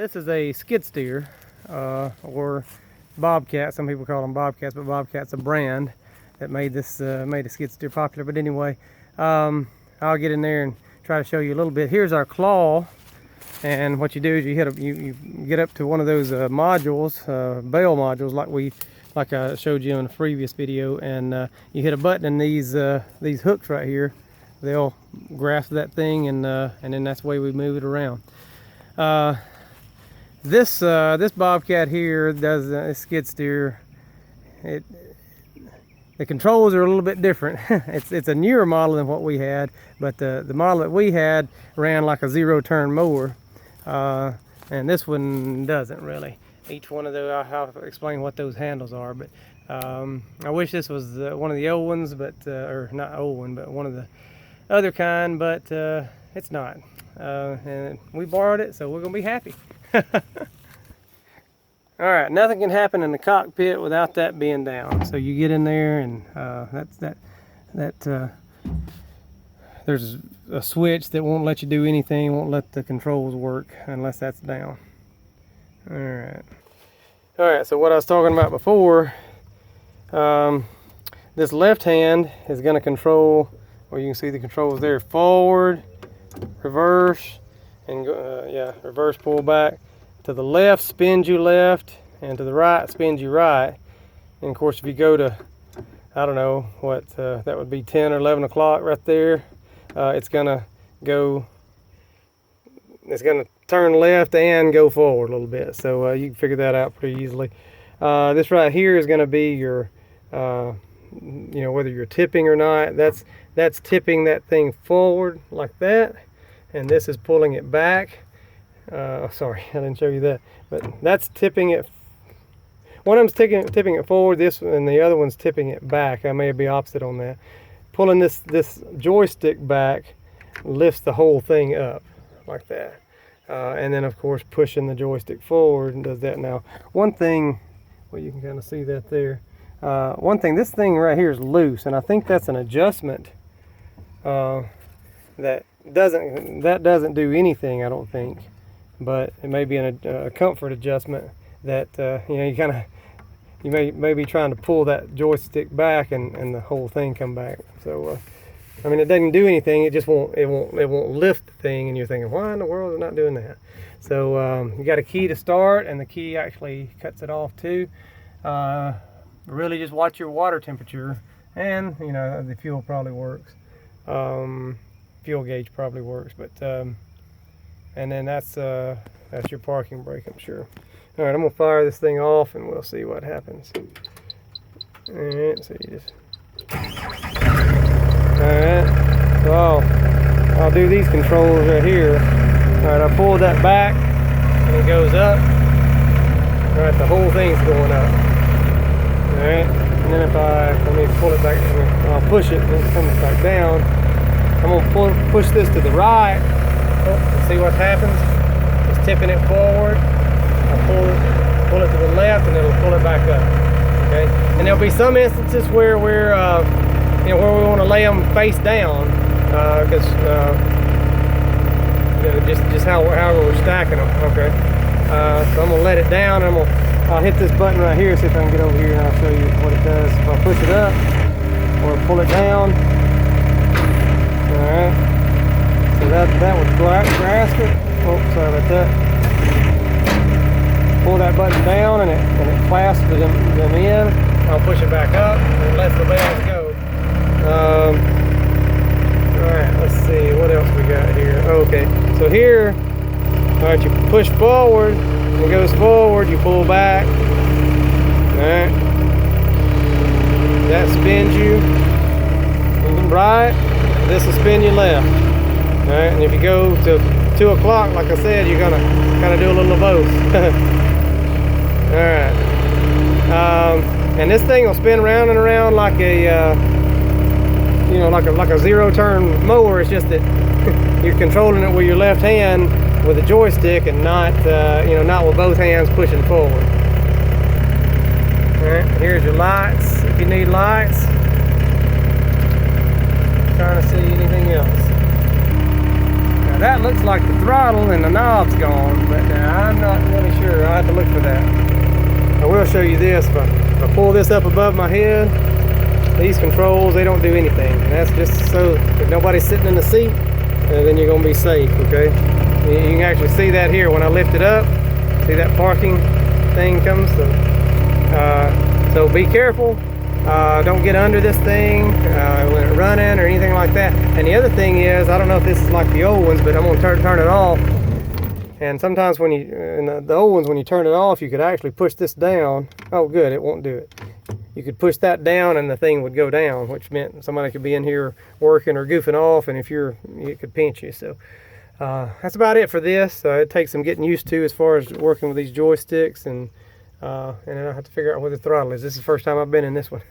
This is a skid steer, or bobcat. Some people call them bobcats, but bobcat's a brand that made this made a skid steer popular. But anyway, I'll get in there and try to show you a little bit. Here's our claw, and what you do is you get up to one of those modules, bale modules, like I showed you in a previous video, and you hit a button, and these hooks right here, they'll grasp that thing, and then that's the way we move it around. This bobcat here does a skid steer. The controls are a little bit different. it's a newer model than what we had, but the model that we had ran like a zero-turn mower, and this one doesn't really. Each one of those, I'll explain what those handles are, but I wish this was one of the old ones, but or not old one, but one of the other kind, but it's not. And we borrowed it, so we're gonna be happy. All right, nothing can happen in the cockpit without that being down. So you get in there, and there's a switch that won't let you do anything, won't let the controls work unless that's down. All right. So what I was talking about before, this left hand is going to control, well, you can see the controls there: forward, reverse, and reverse, pull back. To the left spins you left, and to the right spins you right. And of course, if you go to, I don't know what, that would be 10 or 11 o'clock right there, it's gonna turn left and go forward a little bit. So you can figure that out pretty easily. This right here is gonna be your, whether you're tipping or not. That's tipping that thing forward like that, and this is pulling it back. Sorry, I didn't show you that, but that's tipping it. One of them's tipping it forward, this, and the other one's tipping it back. I may be opposite on that. Pulling this joystick back lifts the whole thing up like that, and then of course pushing the joystick forward and does that. Now, one thing, well, you can kind of see that there. One thing, this thing right here is loose, and I think that's an adjustment that doesn't do anything, I don't think. But it may be a comfort adjustment that you may be trying to pull that joystick back and the whole thing come back. So I mean, it doesn't do anything. It just won't lift the thing, and you're thinking, why in the world is it not doing that? So you got a key to start, and the key actually cuts it off too. Really, just watch your water temperature, and the fuel probably works. Fuel gauge probably works, but. And then that's your parking brake, I'm sure. All right, I'm gonna fire this thing off, and we'll see what happens. All right, so you just. All right, so I'll do these controls right here. All right, I pull that back, and it goes up. All right, the whole thing's going up. All right, and then let me pull it back, I'll push it, and it comes back down. I'm gonna push this to the right. See what happens? It's tipping it forward. I'll pull it to the left, and it'll pull it back up. Okay, and there'll be some instances where we're where we want to lay them face down, because just how we're stacking them. Okay, so I'm gonna let it down, and I'll hit this button right here, see if I can get over here, and I'll show you what it does. If I push it up or pull it down. All right. So that would grasp it. Oh, sorry about that. Pull that button down, and it clasps them in. I'll push it back up and let the bells go. All right, let's see what else we got here. Okay, so here, all right, you push forward. When it goes forward, you pull back. All right, that spins you right. This will spin you left. All right, and if you go to 2 o'clock, like I said, you're gonna kind of do a little of both. All right, and this thing will spin around and around like a, like a zero-turn mower. It's just that you're controlling it with your left hand with a joystick, and not, not with both hands pushing forward. All right, here's your lights. If you need lights, trying to see anything else. That looks like the throttle and the knob's gone, but I'm not show you this. If I pull this up above my head, these controls, they don't do anything. And that's just so if nobody's sitting in the seat, then you're gonna be safe, okay? You can actually see that here when I lift it up. See that parking thing comes? So be careful. Don't get under this thing when it's running or anything like that. And the other thing is, I don't know if this is like the old ones, but I'm gonna turn it off. And sometimes when you, in the old ones, when you turn it off, you could actually push this down. Oh good, it won't do it. You could push that down and the thing would go down, which meant somebody could be in here working or goofing off, and if it could pinch you. So that's about it for this. It takes some getting used to as far as working with these joysticks, and then I have to figure out where the throttle is. This is the first time I've been in this one.